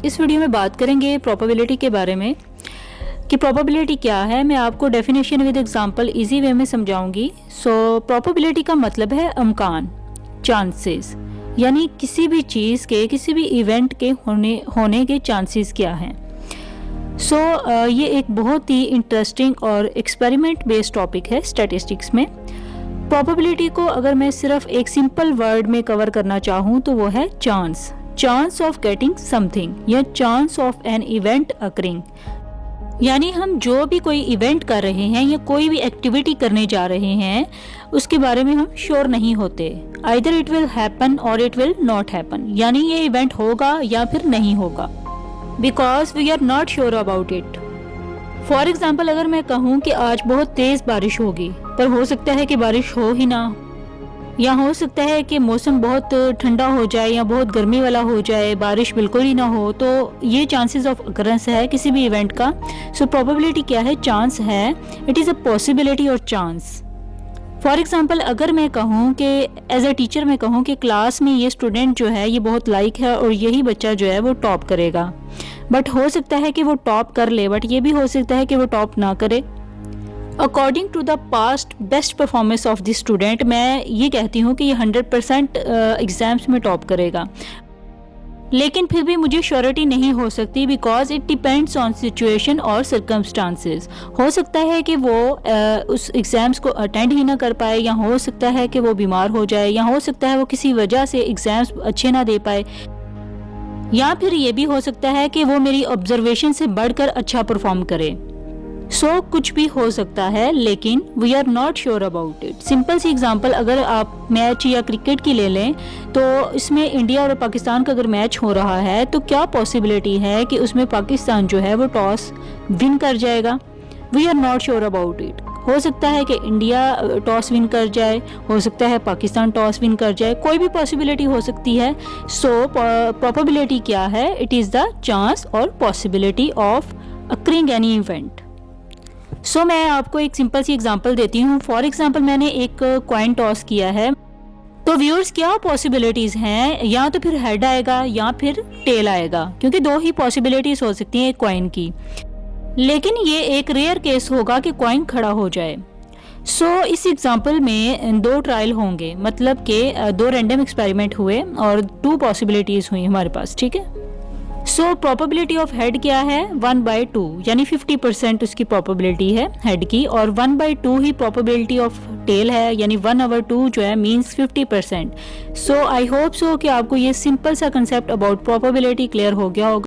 इस वीडियो में बात करेंगे प्रोबेबिलिटी के बारे में कि प्रोबेबिलिटी क्या है। मैं आपको definition with example easy way में समझाऊंगी। सो प्रोबेबिलिटी का मतलब है इम्कान, चांसेस, यानी किसी भी चीज़ के, किसी भी इवेंट के होने के चांसेस क्या हैं। सो ये एक बहुत ही इंटरेस्टिंग और एक्सपेरिमेंट बेस्ड टॉपिक है स्टैटिस्टिक्स में। प्रोबेबिलिटी को अगर मैं सिर्फ एक सिंपल वर्ड में कवर करना चाहूँ तो वो है चांस ऑफ गेटिंग समथिंग या chance of an event occurring. यानी हम जो भी कोई इवेंट कर रहे हैं या कोई भी एक्टिविटी करने जा रहे हैं उसके बारे में हम श्योर नहीं होते। Either it will happen or it will not happen, यानी ये इवेंट होगा या फिर नहीं होगा, because we are not sure about it. For example, अगर मैं कहूँ कि आज बहुत तेज़ बारिश होगी, पर हो सकता है कि बारिश हो ही ना, या हो सकता है कि मौसम बहुत ठंडा हो जाए या बहुत गर्मी वाला हो जाए, बारिश बिल्कुल ही ना हो। तो ये चांसेस ऑफ अकरेंस है किसी भी इवेंट का। सो प्रोबेबिलिटी क्या है? चांस है। इट इज़ अ पॉसिबिलिटी और चांस। फॉर एग्जाम्पल, अगर मैं कहूँ कि एज अ टीचर मैं कहूँ कि क्लास में ये स्टूडेंट जो है ये बहुत लाइक है और यही बच्चा जो है वो टॉप करेगा, बट हो सकता है कि वो टॉप कर ले, बट ये भी हो सकता है कि वो टॉप ना करे। According to the past best performance of the student, मैं ये कहती हूँ कि ये 100% एग्जाम्स में टॉप करेगा, लेकिन फिर भी मुझे श्योरिटी नहीं हो सकती, because it depends on situation और सर्कमस्टांसेस। हो सकता है कि वो उस एग्ज़ाम्स को अटेंड ही ना कर पाए, या हो सकता है कि वो बीमार हो जाए, या हो सकता है वो किसी वजह से एग्ज़ाम्स अच्छे ना दे पाए, या फिर ये भी हो सकता है कि वो मेरी ऑब्जर्वेशन से बढ़कर अच्छा परफॉर्म करे। सो कुछ भी हो सकता है, लेकिन we are not sure about it. Simple सी एग्जांपल अगर आप मैच या क्रिकेट की ले लें, तो इसमें इंडिया और पाकिस्तान का अगर मैच हो रहा है तो क्या पॉसिबिलिटी है कि उसमें पाकिस्तान जो है वो टॉस विन कर जाएगा? We are not sure about it. हो सकता है कि इंडिया टॉस विन कर जाए, हो सकता है पाकिस्तान टॉस विन कर जाए, कोई भी पॉसिबिलिटी हो सकती है। सो प्रोबेबिलिटी क्या है? इट इज़ द चांस और possibility of occurring any event. So मैं आपको एक सिंपल सी एग्जांपल देती हूँ। फॉर एग्जांपल, मैंने एक कॉइन टॉस किया है, तो व्यूअर्स क्या पॉसिबिलिटीज़ हैं? या तो फिर हेड आएगा या फिर टेल आएगा, क्योंकि दो ही पॉसिबिलिटीज़ हो सकती हैं एक कॉइन की। लेकिन ये एक रेयर केस होगा कि कॉइन खड़ा हो जाए। सो इस एग्जांपल में दो ट्रायल होंगे, मतलब कि दो रैंडम एक्सपेरिमेंट हुए और 2 पॉसिबिलिटीज़ हुई हमारे पास, ठीक है। सो प्रोबेबिलिटी ऑफ हेड क्या है? 1/2, यानी 50% उसकी प्रोबेबिलिटी है हेड की, और 1/2 ही प्रोबेबिलिटी ऑफ टेल है, यानी 1/2 जो है means 50%। So I hope so कि आपको ये सिंपल सा कंसेप्ट अबाउट प्रोबेबिलिटी क्लियर हो गया होगा।